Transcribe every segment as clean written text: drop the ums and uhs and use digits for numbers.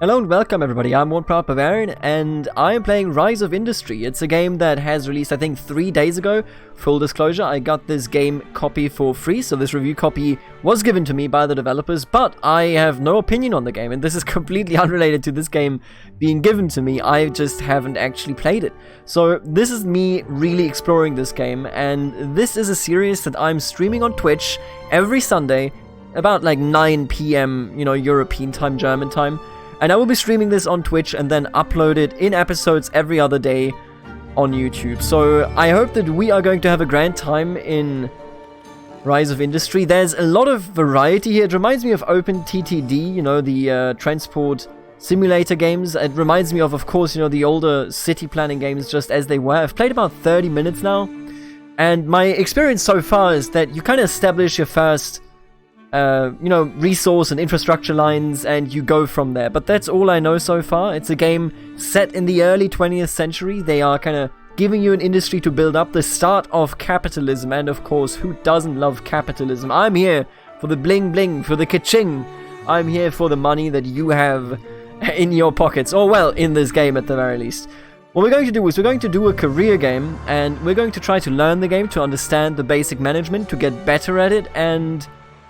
Hello and welcome everybody, I'm one proud Bavarian and I am playing Rise of Industry. It's a game that has released I think 3 days ago. Full disclosure, I got this game copy for free, so this review copy was given to me by the developers, but I have no opinion on the game and this is completely unrelated to this game being given to me. I just haven't actually played it. So this is me really exploring this game, and this is a series that I'm streaming on Twitch every Sunday about like 9 PM, European time, German time. And I will be streaming this on Twitch and then upload it in episodes every other day on YouTube. So I hope that we are going to have a grand time in Rise of Industry. There's a lot of variety here. It reminds me of OpenTTD, the transport simulator games. It reminds me of course, the older city planning games just as they were. I've played about 30 minutes now. And my experience so far is that you kind of establish your first resource and infrastructure lines, and you go from there. But that's all I know so far. It's a game set in the early 20th century. They are kind of giving you an industry to build up, the start of capitalism, and of course, who doesn't love capitalism? I'm here for the bling bling, for the ka-ching. I'm here for the money that you have in your pockets, or well, in this game at the very least. What we're going to do is we're going to do a career game, and we're going to try to learn the game, to understand the basic management, to get better at it, and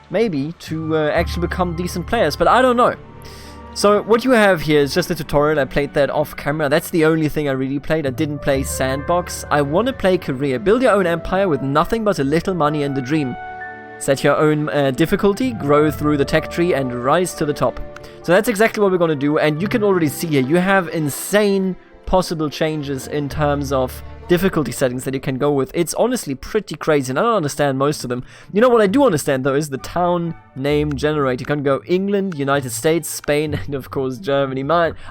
maybe to actually become decent players, but I don't know. So what you have here is just a tutorial. I played that off camera. That's the only thing I really played. I didn't play Sandbox. I want to play career. Build your own empire with nothing but a little money and a dream. Set your own difficulty, grow through the tech tree, and rise to the top. So that's exactly what we're going to do, and you can already see here, you have insane possible changes in terms of difficulty settings that you can go with. It's honestly pretty crazy, and I don't understand most of them. What I do understand though is the town name generator. You can go England, United States, Spain, and of course Germany.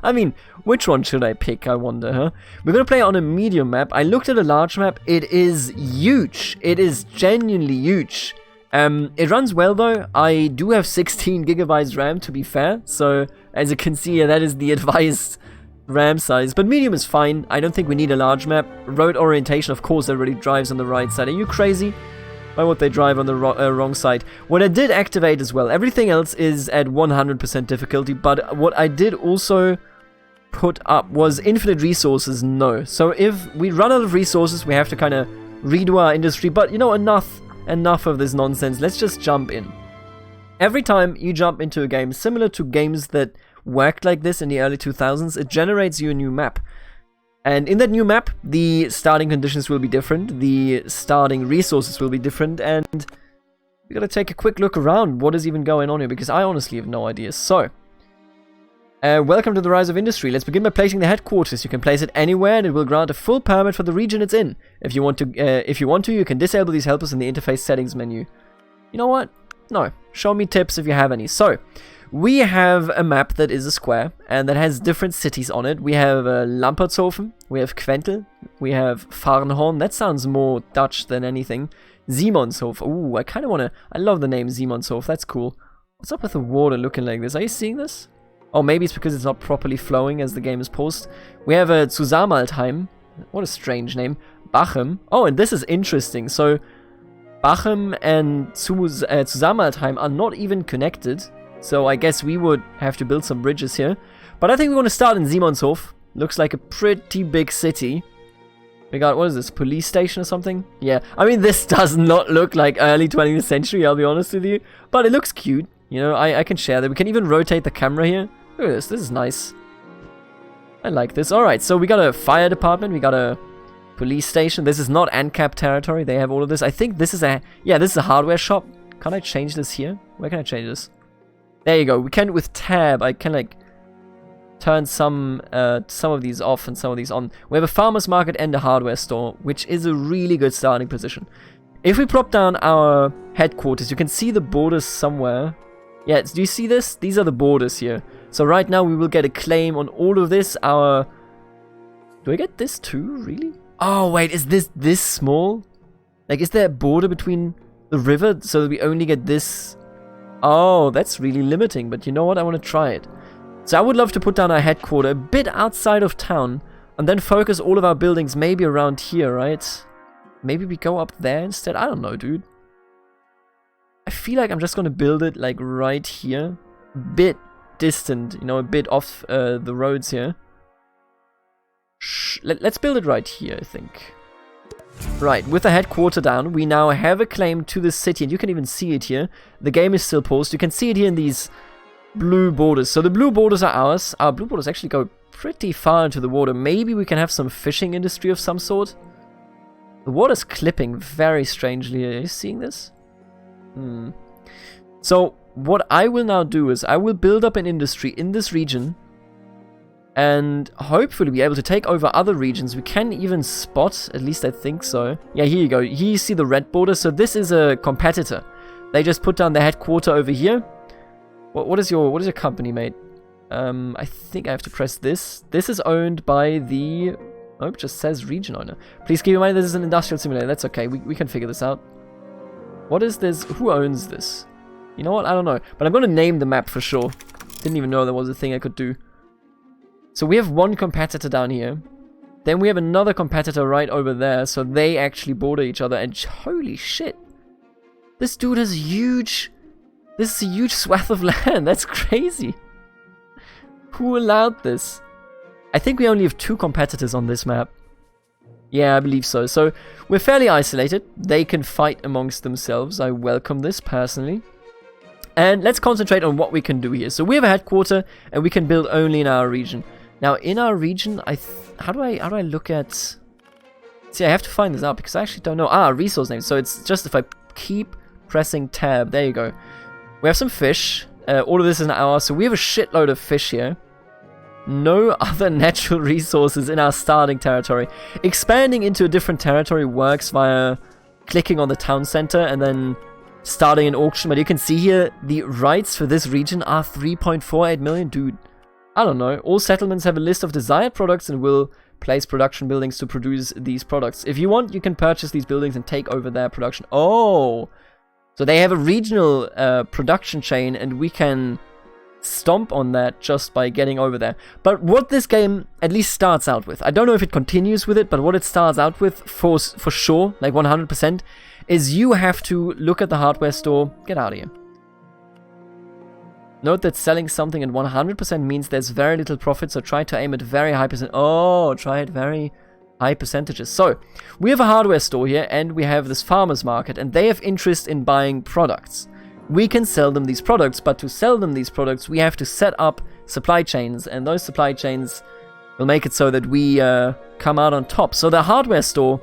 I mean, which one should I pick, I wonder, huh? We're gonna play on a medium map. I looked at a large map. It is huge. It is genuinely huge. It runs well though. I do have 16 gigabytes RAM, to be fair, so as you can see here, that is the advised RAM size, but medium is fine. I don't think we need a large map. Road orientation, of course, everybody drives on the right side. Are you crazy? Why would they drive on the wrong side? What I did activate as well, everything else is at 100% difficulty, but what I did also put up was infinite resources, no. So if we run out of resources, we have to kind of redo our industry, but enough of this nonsense. Let's just jump in. Every time you jump into a game, similar to games that worked like this in the early 2000s, it generates you a new map. And in that new map, the starting conditions will be different, the starting resources will be different, and we gotta take a quick look around what is even going on here, because I honestly have no idea. So, welcome to the Rise of Industry. Let's begin by placing the headquarters. You can place it anywhere, and it will grant a full permit for the region it's in. If you want to, you can disable these helpers in the interface settings menu. You know what? No. Show me tips if you have any. So, we have a map that is a square, and that has different cities on it. We have Lampertshofen, we have Quentel, we have Farnhorn. That sounds more Dutch than anything. Simonshof. Ooh, I love the name Simonshof. That's cool. What's up with the water looking like this? Are you seeing this? Oh, maybe it's because it's not properly flowing as the game is paused. We have Zusammenaltheim. What a strange name. Bachem. Oh, and this is interesting. So, Bachem and Zusammenaltheim are not even connected. So I guess we would have to build some bridges here. But I think we're going to start in Simonshof. Looks like a pretty big city. We got, what is this, police station or something? Yeah, I mean, this does not look like early 20th century, I'll be honest with you. But it looks cute. I can share that. We can even rotate the camera here. Look at this. This is nice. I like this. Alright, so we got a fire department. We got a police station. This is not ANCAP territory. They have all of this. I think this is a hardware shop. Can I change this here? Where can I change this? There you go. We can, with tab, I can like turn some of these off and some of these on. We have a farmer's market and a hardware store, which is a really good starting position. If we plop down our headquarters, you can see the borders somewhere. Yeah, do you see this? These are the borders here. So right now we will get a claim on all of this. Do I get this too, really? Oh wait, is this small? Like, is there a border between the river so that we only get this? Oh, that's really limiting, but you know what? I want to try it. So I would love to put down our headquarters a bit outside of town, and then focus all of our buildings maybe around here, right? Maybe we go up there instead? I don't know, dude. I feel like I'm just going to build it like right here. Bit distant, you know, a bit off the roads here. Let's build it right here, I think. Right, with the headquarter down, we now have a claim to the city, and you can even see it here. The game is still paused. You can see it here in these blue borders. So the blue borders are ours. Our blue borders actually go pretty far into the water. Maybe we can have some fishing industry of some sort. The water's clipping very strangely. Are you seeing this? So what I will now do is I will build up an industry in this region and hopefully be able to take over other regions. We can even spot, at least I think so. Yeah, here you go. Here you see the red border. So this is a competitor. They just put down their headquarter over here. What is your company, mate? I think I have to press this. This is owned by the... Oh, it just says region owner. Please keep in mind this is an industrial simulator. That's okay. We can figure this out. What is this? Who owns this? You know what? I don't know. But I'm going to name the map for sure. Didn't even know there was a thing I could do. So we have one competitor down here. Then we have another competitor right over there. So they actually border each other. And holy shit. This dude has huge... This is a huge swath of land. That's crazy. Who allowed this? I think we only have 2 competitors on this map. Yeah, I believe so. So we're fairly isolated. They can fight amongst themselves. I welcome this personally. And let's concentrate on what we can do here. So we have a headquarter and we can build only in our region. Now in our region, how do I look at... See, I have to find this out because I actually don't know. Resource names. So it's just if I keep pressing tab. There you go. We have some fish. All of this is an hour. So we have a shitload of fish here. No other natural resources in our starting territory. Expanding into a different territory works via clicking on the town center and then starting an auction. But you can see here the rights for this region are 3.48 million. Dude, I don't know. All settlements have a list of desired products and will place production buildings to produce these products. If you want, you can purchase these buildings and take over their production. Oh, so they have a regional production chain and we can stomp on that just by getting over there. But what this game at least starts out with, I don't know if it continues with it, but what it starts out with for sure, like 100%, is you have to look at the hardware store. Get out of here. Note that selling something at 100% means there's very little profit, so try to aim at very high percent. Oh, try at very high percentages. So we have a hardware store here and we have this farmer's market and they have interest in buying products. We can sell them these products, but to sell them these products, we have to set up supply chains, and those supply chains will make it so that we come out on top. So the hardware store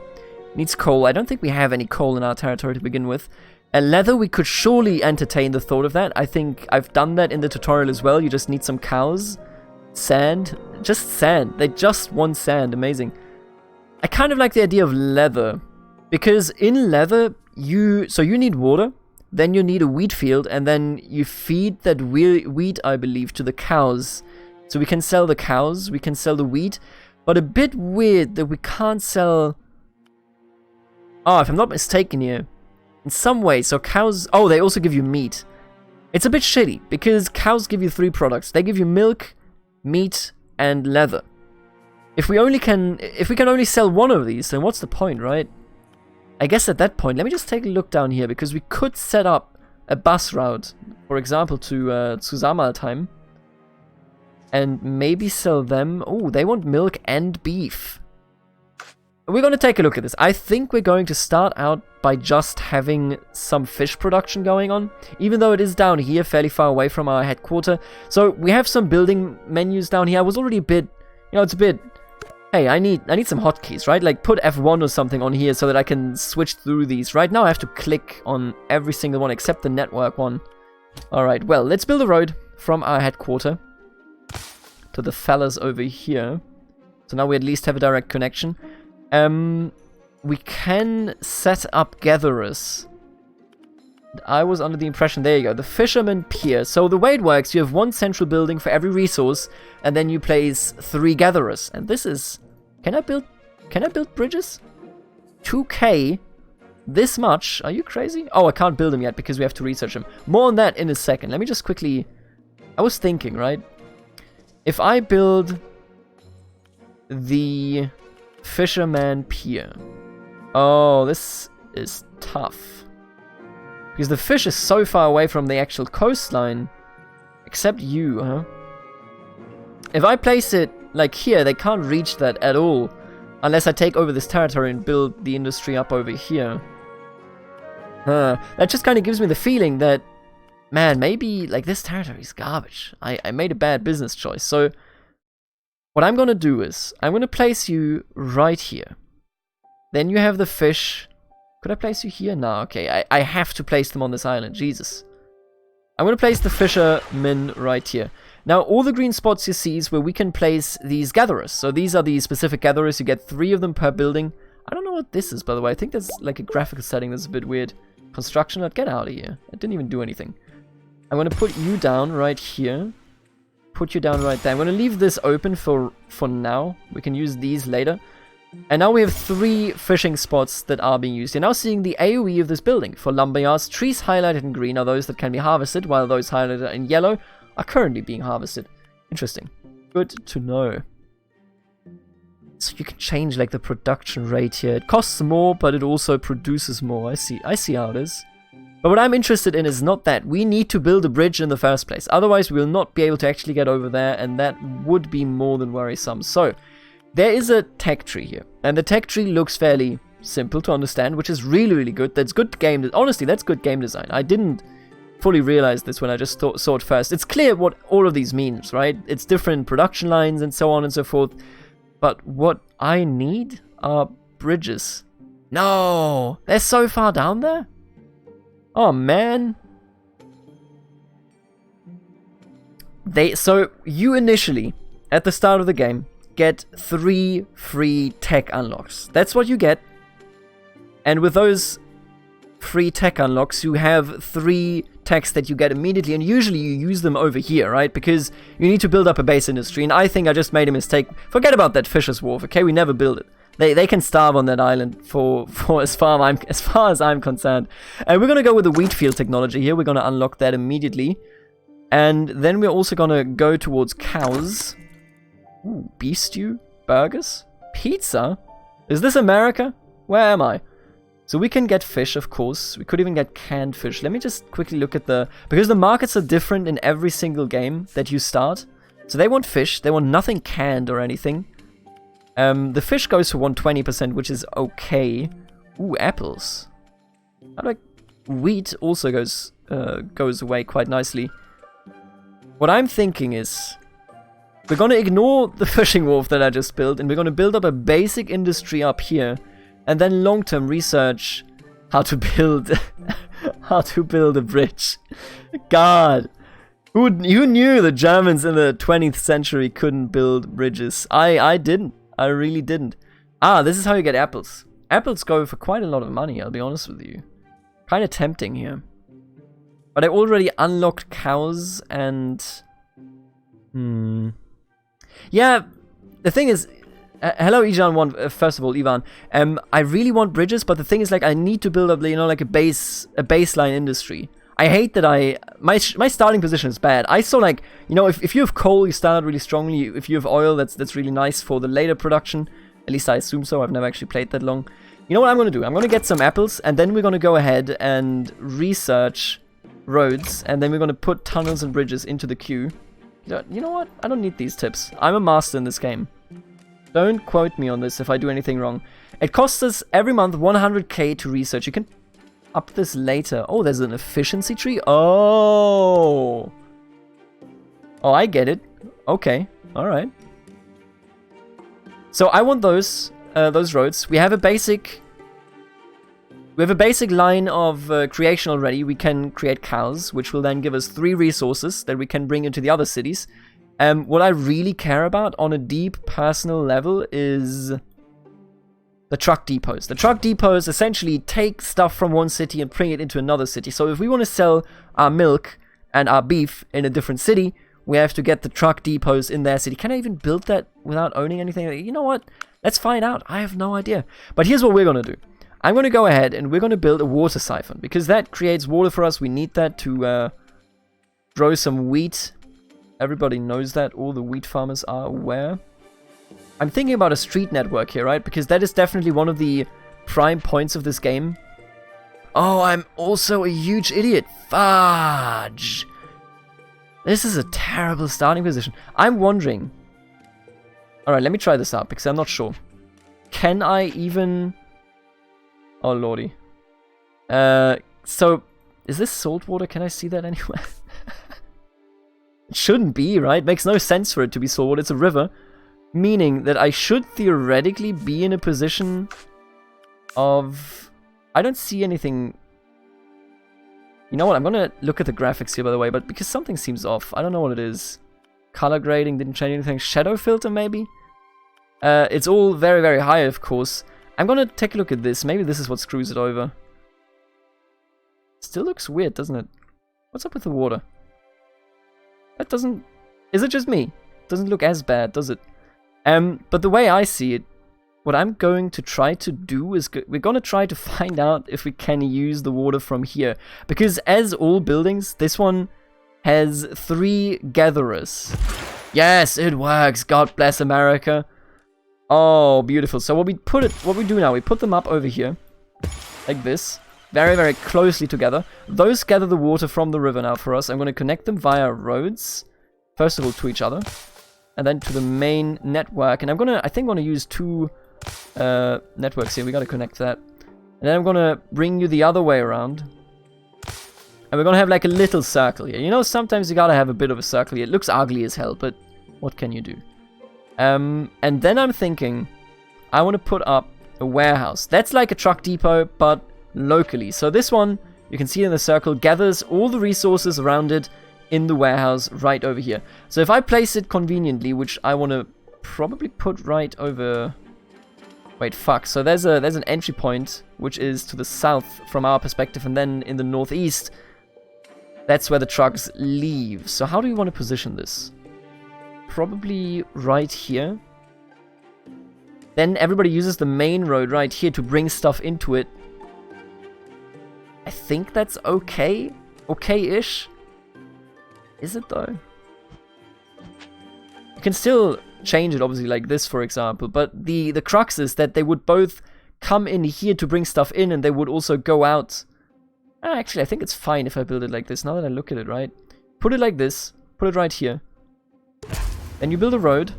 needs coal. I don't think we have any coal in our territory to begin with. And leather, we could surely entertain the thought of that. I think I've done that in the tutorial as well. You just need some cows. Sand. Just sand. They just want sand. Amazing. I kind of like the idea of leather, because in leather, you need water. Then you need a wheat field, and then you feed that wheat, I believe, to the cows. So we can sell the cows, we can sell the wheat, but a bit weird that we can't sell... Oh, if I'm not mistaken here, in some way, so cows... Oh, they also give you meat. It's a bit shitty, because cows give you 3 products. They give you milk, meat, and leather. If we can only sell one of these, then what's the point, right? I guess at that point, let me just take a look down here, because we could set up a bus route, for example, to Zusamaltheim, and maybe sell them... Oh, they want milk and beef. We're going to take a look at this. I think we're going to start out by just having some fish production going on, even though it is down here, fairly far away from our headquarter. So we have some building menus down here. I was already a bit... You know, it's a bit... Hey, I need some hotkeys, right? Like, put F1 or something on here so that I can switch through these. Right now, I have to click on every single one except the network one. Alright, well, let's build a road from our headquarter to the fellas over here. So now we at least have a direct connection. We can set up gatherers. I was under the impression, there you go, the fisherman pier. So the way it works, you have one central building for every resource, and then you place 3 gatherers. And this is... Can I build bridges? 2k? This much? Are you crazy? Oh, I can't build them yet because we have to research them. More on that in a second. Let me just quickly... I was thinking, right? If I build the fisherman pier... Oh, this is tough. Because the fish is so far away from the actual coastline, Except you, huh? If I place it like here, they can't reach that at all. Unless I take over this territory and build the industry up over here. That just kind of gives me the feeling that, man, maybe like this territory is garbage. I made a bad business choice. So what I'm going to do is I'm going to place you right here. Then you have the fish. Could I place you here? No, okay. I have to place them on this island. Jesus. I'm going to place the fishermen right here. Now, all the green spots you see is where we can place these gatherers. So these are the specific gatherers. You get 3 of them per building. I don't know what this is, by the way. I think that's like a graphical setting that's a bit weird. Construction, I'd get out of here. I didn't even do anything. I'm going to put you down right here. Put you down right there. I'm going to leave this open for now. We can use these later. And now we have 3 fishing spots that are being used. You're now seeing the AoE of this building. For lumberyards, trees highlighted in green are those that can be harvested, while those highlighted in yellow are currently being harvested. Interesting. Good to know. So you can change like the production rate here. It costs more, but it also produces more. I see how it is. But what I'm interested in is not that. We need to build a bridge in the first place. Otherwise, we will not be able to actually get over there, and that would be more than worrisome. So, there is a tech tree here. And the tech tree looks fairly simple to understand, which is really, really good. That's good game. Honestly, that's good game design. I didn't fully realize this when I just saw it first. It's clear what all of these means, right? It's different production lines and so on and so forth. But what I need are bridges. No! They're so far down there? Oh, man. So, you initially, at the start of the game, get 3 free tech unlocks. That's what you get. And with those free tech unlocks, you have 3 techs that you get immediately, and usually you use them over here, right? Because you need to build up a base industry, and I think I just made a mistake. Forget about that Fisher's Wharf, okay? We never build it. They can starve on that island for as far as I'm concerned. And we're gonna go with the wheat field technology here. We're gonna unlock that immediately. And then we're also gonna go towards cows. Ooh, beef stew? Burgers? Pizza? Is this America? Where am I? So we can get fish, of course. We could even get canned fish. Let me just quickly look at because the markets are different in every single game that you start. So they want fish. They want nothing canned or anything. The fish goes for 120%, which is okay. Ooh, apples. Wheat also goes away quite nicely. What I'm thinking is, we're going to ignore the fishing wharf that I just built, and we're going to build up a basic industry up here, and then long-term research how to build a bridge. God, who knew the Germans in the 20th century couldn't build bridges? I didn't. I really didn't. Ah, this is how you get apples. Apples go for quite a lot of money, I'll be honest with you. Kind of tempting here. But I already unlocked cows and... Yeah, the thing is... hello, Ijan1, first of all, Ivan. I really want bridges, but the thing is, like, I need to build up, you know, like a baseline industry. I hate that my starting position is bad. I saw, like, you know, if you have coal, you start out really strongly. If you have oil, that's really nice for the later production. At least I assume so. I've never actually played that long. You know what I'm going to do? I'm going to get some apples, and then we're going to go ahead and research roads, and then we're going to put tunnels and bridges into the queue. You know what? I don't need these tips. I'm a master in this game. Don't quote me on this if I do anything wrong. It costs us every month 100k to research. You can up this later. Oh, there's an efficiency tree. Oh, I get it. Okay, all right. So I want those roads. We have a basic line of creation already. We can create cows, which will then give us 3 resources that we can bring into the other cities. What I really care about on a deep personal level is the truck depots. The truck depots essentially take stuff from one city and bring it into another city. So if we want to sell our milk and our beef in a different city, we have to get the truck depots in their city. Can I even build that without owning anything? You know what? Let's find out. I have no idea. But here's what we're going to do. I'm going to go ahead and we're going to build a water siphon, because that creates water for us. We need that to grow some wheat. Everybody knows that. All the wheat farmers are aware. I'm thinking about a street network here, right? Because that is definitely one of the prime points of this game. Oh, I'm also a huge idiot. Fudge. This is a terrible starting position. I'm wondering... Alright, let me try this out, because I'm not sure. Can I even... Oh, lordy. So, is this salt water? Can I see that anywhere? It shouldn't be, right? Makes no sense for it to be salt water. It's a river. Meaning that I should theoretically be in a position of... I don't see anything... You know what? I'm gonna look at the graphics here, by the way, but because something seems off. I don't know what it is. Color grading didn't change anything. Shadow filter, maybe? It's all very, very high, of course. I'm gonna take a look at this. Maybe this is what screws it over. Still looks weird, doesn't it? What's up with the water? That doesn't... Is it just me? Doesn't look as bad, does it? But the way I see it, what I'm going to try to do is... We're gonna try to find out if we can use the water from here. Because as all buildings, this one has 3 gatherers. Yes, it works! God bless America. Oh, beautiful. So what we do now, we put them up over here. Like this. Very, very closely together. Those gather the water from the river now for us. I'm going to connect them via roads. First of all, to each other. And then to the main network. And I think I'm going to use 2 networks here. We got to connect that. And then I'm going to bring you the other way around. And we're going to have like a little circle here. You know, sometimes you got to have a bit of a circle here. It looks ugly as hell, but what can you do? And then I'm thinking, I want to put up a warehouse. That's like a truck depot, but locally. So this one, you can see in the circle, gathers all the resources around it in the warehouse right over here. So if I place it conveniently, which I want to probably put right over... Wait, fuck. So there's an entry point, which is to the south from our perspective, and then in the northeast, that's where the trucks leave. So how do you want to position this? Probably right here. Then everybody uses the main road right here to bring stuff into it. I think that's okay. Okay-ish. Is it though? You can still change it obviously like this, for example, but the crux is that they would both come in here to bring stuff in, and they would also go out. Actually, I think it's fine if I build it like this, now that I look at it, right? Put it like this. Put it right here. Then you build a road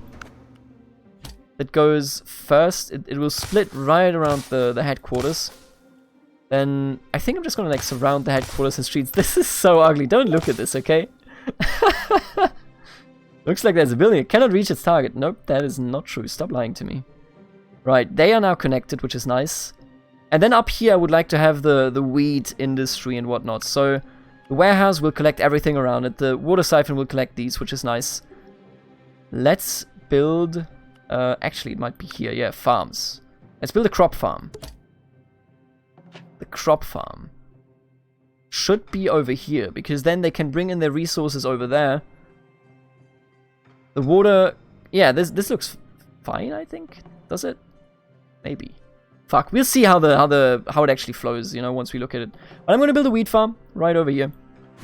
that goes first. It will split right around the headquarters. Then I think I'm just gonna like surround the headquarters and streets. This is so ugly. Don't look at this, okay? Looks like there's a building. It cannot reach its target. Nope, that is not true. Stop lying to me. Right, they are now connected, which is nice. And then up here I would like to have the wheat industry and whatnot. So the warehouse will collect everything around it. The water siphon will collect these, which is nice. Let's build... actually, it might be here. Yeah, farms. Let's build a crop farm. The crop farm should be over here, because then they can bring in their resources over there. The water... Yeah, this looks fine, I think. Does it? Maybe. Fuck, we'll see how it actually flows, you know, once we look at it. But I'm going to build a wheat farm right over here.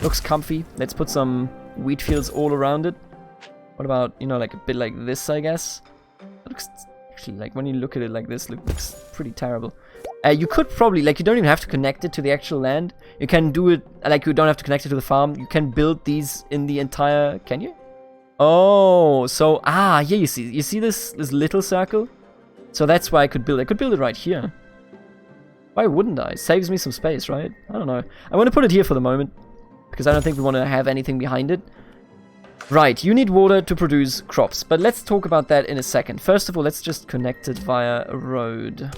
Looks comfy. Let's put some wheat fields all around it. What about, you know, like a bit like this, I guess? It looks, actually, like, when you look at it like this, looks pretty terrible. You could probably, like, you don't even have to connect it to the actual land. You can do it, like, you don't have to connect it to the farm. You can build these in the entire, can you? Oh, so, yeah, you see this little circle? So that's why I could build it right here. Why wouldn't I? Saves me some space, right? I don't know. I want to put it here for the moment, because I don't think we want to have anything behind it. Right, you need water to produce crops, but let's talk about that in a second. First of all, let's just connect it via a road.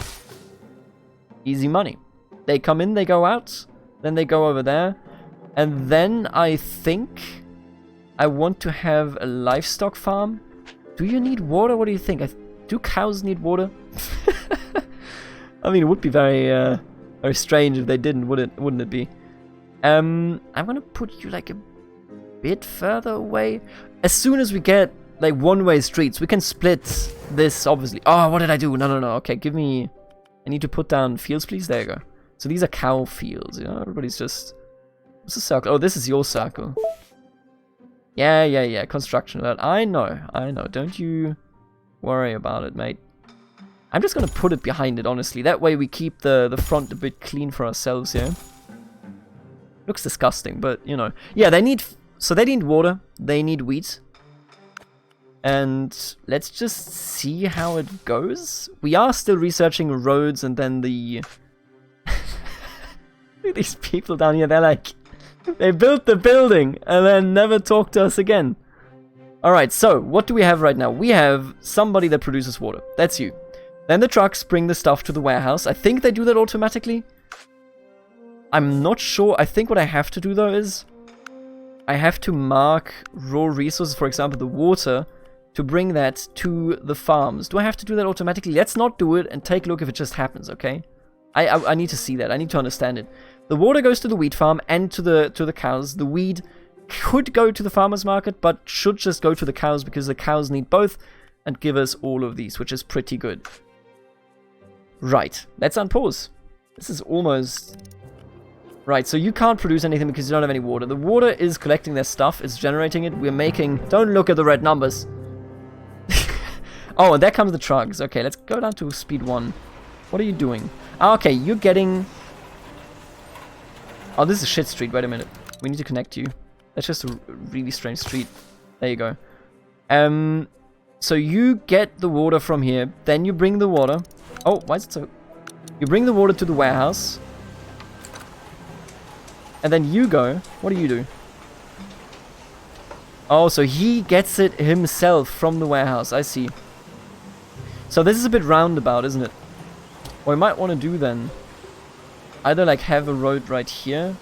Easy money. They come in, they go out, then they go over there, and then I think I want to have a livestock farm. Do you need water? What do you think? Do cows need water? I mean, it would be very, very strange if they didn't, wouldn't it be? I'm gonna put you like a bit further away. As soon as we get like one-way streets, we can split this, obviously. Oh, what did I do? No. Okay, give me... I need to put down fields, please. There you go. So these are cow fields, you know? Everybody's just... What's the circle? Oh, this is your circle. Yeah. Construction alert. I know. Don't you worry about it, mate. I'm just gonna put it behind it, honestly. That way we keep the front a bit clean for ourselves here. Looks disgusting, but, you know. Yeah, they need so they need water, they need wheat. And let's just see how it goes. We are still researching roads, and then the... These people down here, they're like... They built the building, and then never talk to us again. Alright, so, what do we have right now? We have somebody that produces water. That's you. Then the trucks bring the stuff to the warehouse. I think they do that automatically. I'm not sure. I think what I have to do, though, is... I have to mark raw resources, for example, the water... to bring that to the farms. Do I have to do that automatically? Let's not do it and take a look if it just happens, okay? I need to see that. I need to understand it. The water goes to the wheat farm and to the cows. The wheat could go to the farmer's market, but should just go to the cows because the cows need both and give us all of these, which is pretty good. Right. Let's unpause. This is almost... Right, so you can't produce anything because you don't have any water. The water is collecting their stuff. It's generating it. We're making... Don't look at the red numbers. Oh, and there comes the trucks. Okay, let's go down to speed 1. What are you doing? Ah, okay, you're getting... Oh, this is a shit street. Wait a minute. We need to connect you. That's just a really strange street. There you go. So you get the water from here. Then you bring the water. Oh, why is it so... You bring the water to the warehouse. And then you go... What do you do? Oh, so he gets it himself from the warehouse. I see. So this is a bit roundabout, isn't it? What we might want to do then... Either like have a road right here.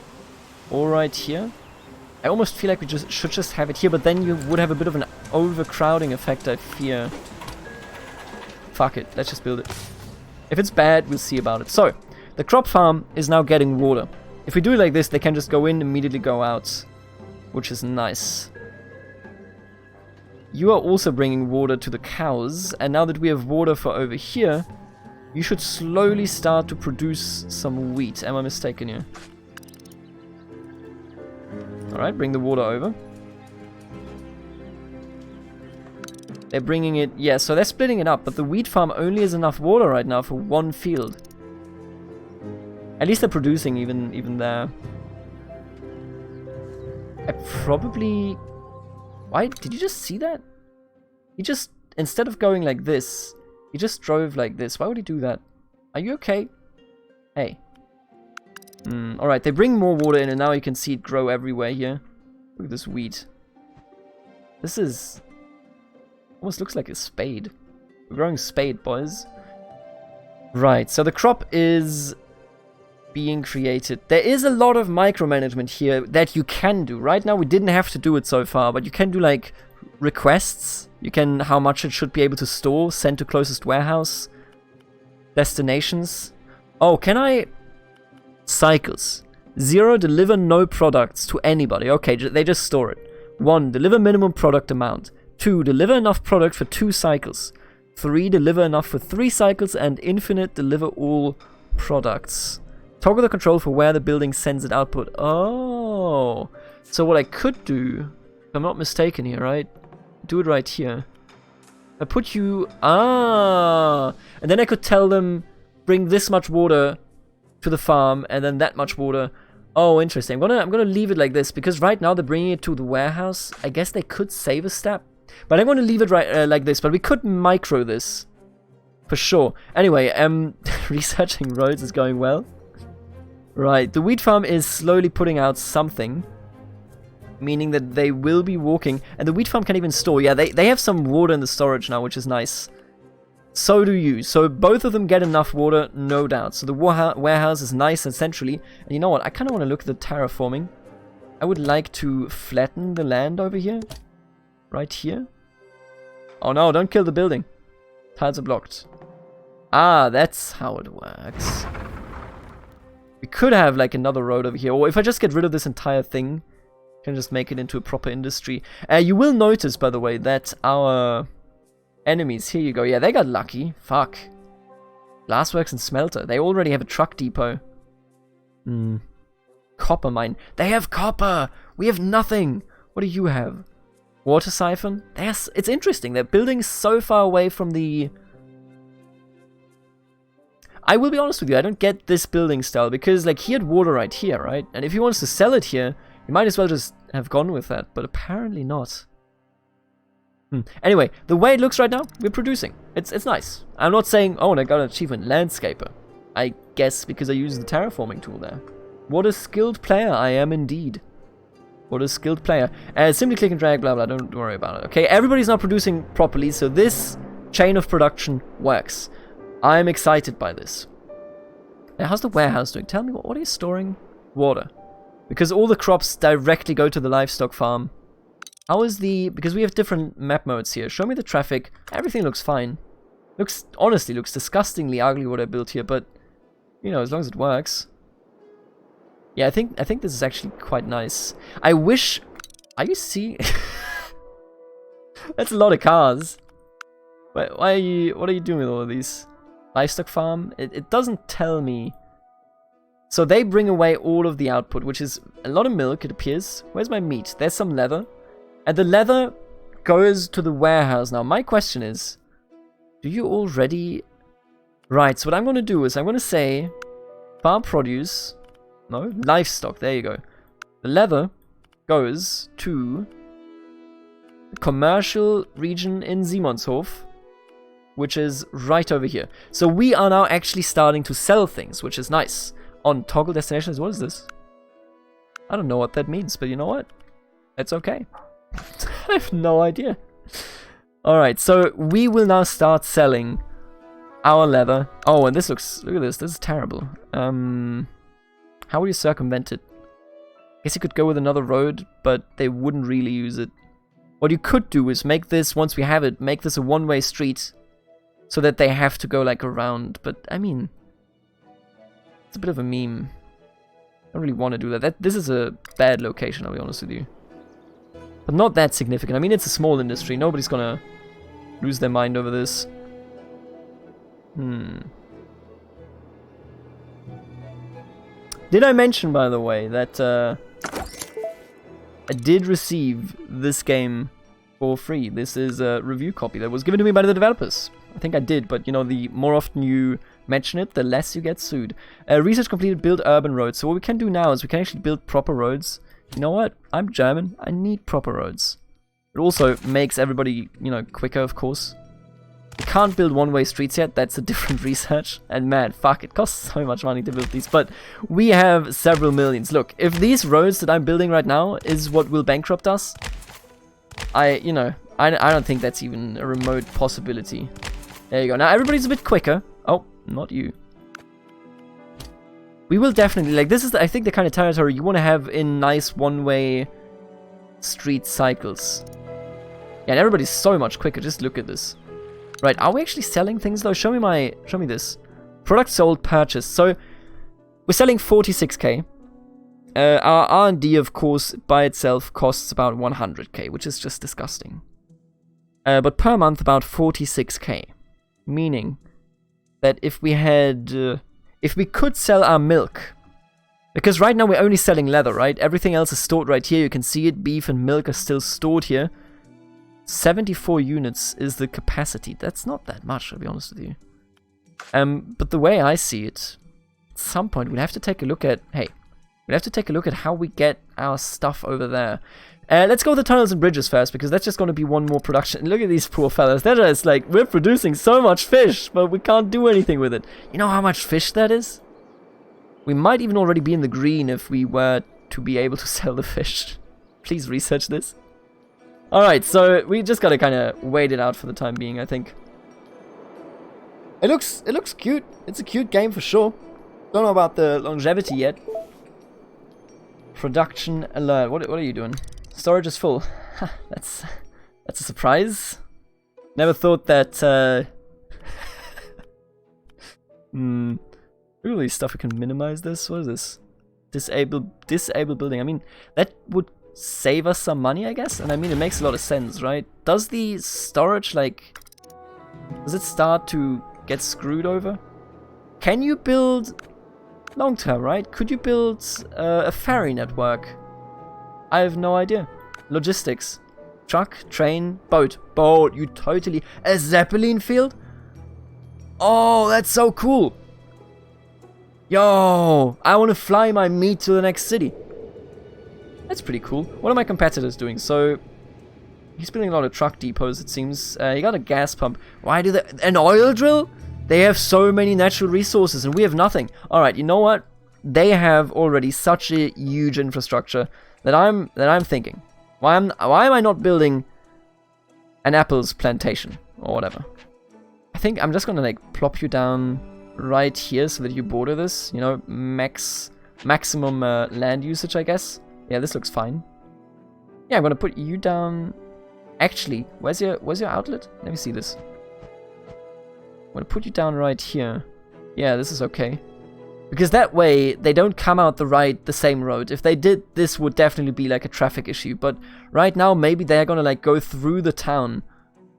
Or right here. I almost feel like we should just have it here. But then you would have a bit of an overcrowding effect, I fear. Fuck it. Let's just build it. If it's bad, we'll see about it. So, the crop farm is now getting water. If we do it like this, they can just go in, immediately go out. Which is nice. You are also bringing water to the cows, and now that we have water for over here, you should slowly start to produce some wheat. Am I mistaken here? Alright, bring the water over. They're bringing it... Yeah, so they're splitting it up, but the wheat farm only has enough water right now for one field. At least they're producing even there. I probably... Why? Did you just see that? He just, instead of going like this, he just drove like this. Why would he do that? Are you okay? Hey. Alright, they bring more water in and now you can see it grow everywhere here. Look at this wheat. This is... Almost looks like a spade. We're growing spade, boys. Right, so the crop is being created. There is a lot of micromanagement here that you can do. Right now we didn't have to do it so far, but you can do like requests. You can, how much it should be able to store, send to closest warehouse, destinations. Oh, can I... Cycles. 0, deliver no products to anybody. Okay, they just store it. 1, deliver minimum product amount. 2, deliver enough product for 2 cycles. 3, deliver enough for 3 cycles. And infinite, deliver all products. Toggle the control for where the building sends its output. Oh. So what I could do, if I'm not mistaken here, right? Do it right here. I put you... Ah. And then I could tell them, bring this much water to the farm, and then that much water. Oh, interesting. I'm gonna leave it like this, because right now they're bringing it to the warehouse. I guess they could save a step. But I'm gonna leave it right like this, but we could micro this. For sure. Anyway, researching roads is going well. Right, the wheat farm is slowly putting out something, meaning that they will be walking, and the wheat farm can even store. Yeah, they have some water in the storage now, which is nice. So do you. So both of them get enough water, no doubt. So the warehouse is nice and centrally. And you know what? I kind of want to look at the terraforming. I would like to flatten the land over here. Right here. Oh no, don't kill the building. Tiles are blocked. Ah, that's how it works. We could have like another road over here. Or if I just get rid of this entire thing, I can just make it into a proper industry. You will notice, by the way, that our... enemies, here you go. Yeah, they got lucky. Fuck. Glassworks and smelter. They already have a truck depot. Copper mine. They have copper! We have nothing! What do you have? Water siphon? It's interesting. They're building so far away from the... I will be honest with you, I don't get this building style, because like he had water right here, right? And if he wants to sell it here, You might as well just have gone with that, but apparently not. Anyway, the way it looks right now, we're producing. It's nice. I'm not saying, oh, and I got an achievement, landscaper. I guess because I use the terraforming tool there. What a skilled player I am indeed. What a skilled player. Simply click and drag, blah blah, don't worry about it. Okay, everybody's not producing properly, so this chain of production works. I'm excited by this. Now, how's the warehouse doing? Tell me, what are you storing? Water. Because all the crops directly go to the livestock farm. How is the... Because we have different map modes here. Show me the traffic. Everything looks fine. Honestly, looks disgustingly ugly what I built here, but... You know, as long as it works. Yeah, I think this is actually quite nice. I wish... Are you seeing... That's a lot of cars. What are you doing with all of these? Livestock farm? It doesn't tell me. So they bring away all of the output, which is a lot of milk, it appears. Where's my meat? There's some leather. And the leather goes to the warehouse. Now, my question is, do you already... Right, so what I'm going to do is I'm going to say farm produce... No, livestock, there you go. The leather goes to the commercial region in Simonshof, which is right over here. So we are now actually starting to sell things, which is nice. On toggle destinations, what is this? I don't know what that means, but you know what? It's okay. I have no idea. Alright, so we will now start selling our leather. Oh, and this looks... Look at this. This is terrible. How would you circumvent it? I guess you could go with another road, but they wouldn't really use it. What you could do is make this, once we have it, make this a one-way street so that they have to go, like, around. But, I mean... It's a bit of a meme. I don't really want to do that. This is a bad location, I'll be honest with you. But not that significant. I mean, it's a small industry. Nobody's gonna lose their mind over this. Did I mention, by the way, that I did receive this game for free? This is a review copy that was given to me by the developers. I think I did, but you know, the more often you mention it, the less you get sued. Research completed, build urban roads. So what we can do now is we can actually build proper roads. You know what? I'm German. I need proper roads. It also makes everybody, you know, quicker, of course. We can't build one-way streets yet. That's a different research. And man, fuck, it costs so much money to build these. But we have several millions. Look, if these roads that I'm building right now is what will bankrupt us, I don't think that's even a remote possibility. There you go. Now everybody's a bit quicker. Oh, not you. We will definitely, like, this is, I think, the kind of territory you want to have in nice one-way street cycles. Yeah, and everybody's so much quicker. Just look at this. Right, are we actually selling things, though? Show me this. Product sold, purchased. So, we're selling 46k. Our R&D, of course, by itself costs about 100k, which is just disgusting. But per month, about 46k. Meaning that if we had... if we could sell our milk, because right now we're only selling leather, right? Everything else is stored right here. You can see it. Beef and milk are still stored here. 74 units is the capacity. That's not that much, I'll be honest with you. But the way I see it, at some point we'll have to take a look at... Hey, we'll have to take a look at how we get our stuff over there. Let's go with the tunnels and bridges first, because that's just going to be one more production. Look at these poor fellas. They're just like, we're producing so much fish, but we can't do anything with it. You know how much fish that is? We might even already be in the green if we were to be able to sell the fish. Please research this. Alright, so we just gotta kind of wait it out for the time being, I think. It looks cute. It's a cute game for sure. Don't know about the longevity yet. Production alert. What are you doing? Storage is full. That's a surprise. Never thought that. Look at all these stuff. We can minimize this. What is this? Disable building. I mean, that would save us some money, I guess. And I mean, it makes a lot of sense, right? Does the storage, like, does it start to get screwed over? Can you build long term, right? Could you build a ferry network? I have no idea. Logistics. Truck, train, boat. Boat, you totally... A Zeppelin field? Oh, that's so cool. Yo, I want to fly my meat to the next city. That's pretty cool. What are my competitors doing? So, he's building a lot of truck depots, it seems. He got a gas pump. Why do they... An oil drill? They have so many natural resources and we have nothing. Alright, you know what? They have already such a huge infrastructure that I'm thinking. Why am I not building an apples plantation or whatever? I think I'm just gonna like plop you down right here so that you border this. You know, maximum land usage, I guess. Yeah, this looks fine. Yeah, I'm gonna put you down. Actually, where's your outlet? Let me see this. I'm gonna put you down right here. Yeah, this is okay. Because that way, they don't come out the same road. If they did, this would definitely be like a traffic issue. But right now, maybe they're gonna like go through the town,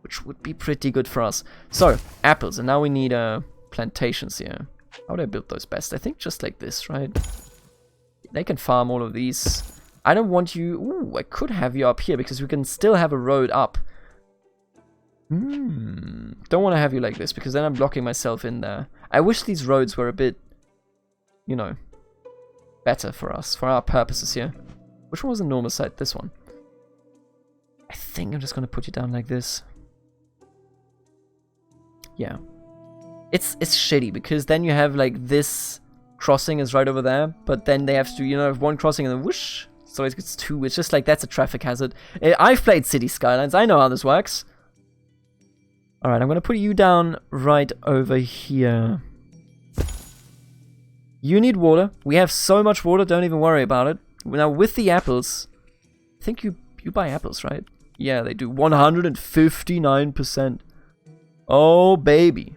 which would be pretty good for us. So, apples, and now we need plantations here. How do I build those best? I think just like this, right? They can farm all of these. I don't want you... Ooh, I could have you up here because we can still have a road up. Don't want to have you like this because then I'm blocking myself in there. I wish these roads were a bit, you know, better for us, for our purposes here. Which one was the normal side? This one. I think I'm just going to put you down like this. Yeah. It's shitty because then you have like this crossing is right over there, but then they have to, you know, have one crossing and then whoosh. So it's two. It's just like that's a traffic hazard. I've played City Skylines. I know how this works. Alright, I'm going to put you down right over here. You need water. We have so much water, don't even worry about it. Now, with the apples... I think you buy apples, right? Yeah, they do. 159%. Oh, baby.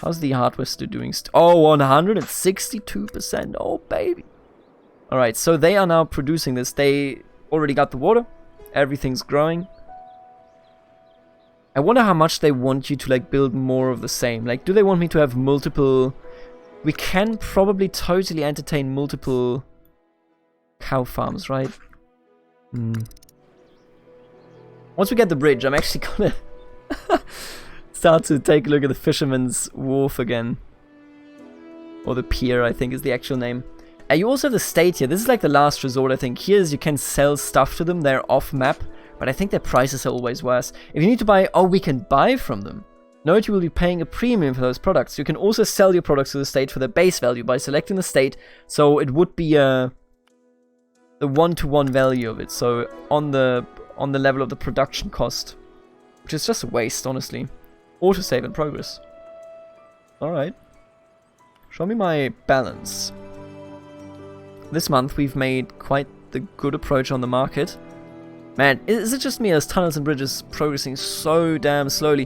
How's the hardware still doing? Oh, 162%. Oh, baby. Alright, so they are now producing this. They already got the water. Everything's growing. I wonder how much they want you to like build more of the same. Like, do they want me to have multiple... We can probably totally entertain multiple cow farms, right? Once we get the bridge, I'm actually gonna start to take a look at the Fisherman's Wharf again. Or the pier, I think is the actual name. You also have the state here. This is like the last resort, I think. Here's you can sell stuff to them. They're off map. But I think their prices are always worse. If you need to buy... Oh, we can buy from them. Note you will be paying a premium for those products. You can also sell your products to the state for their base value by selecting the state. So it would be the one-to-one value of it. So on the level of the production cost. Which is just a waste, honestly. Autosave in progress. Alright. Show me my balance. This month we've made quite the good approach on the market. Man, is it just me, as tunnels and bridges progressing so damn slowly?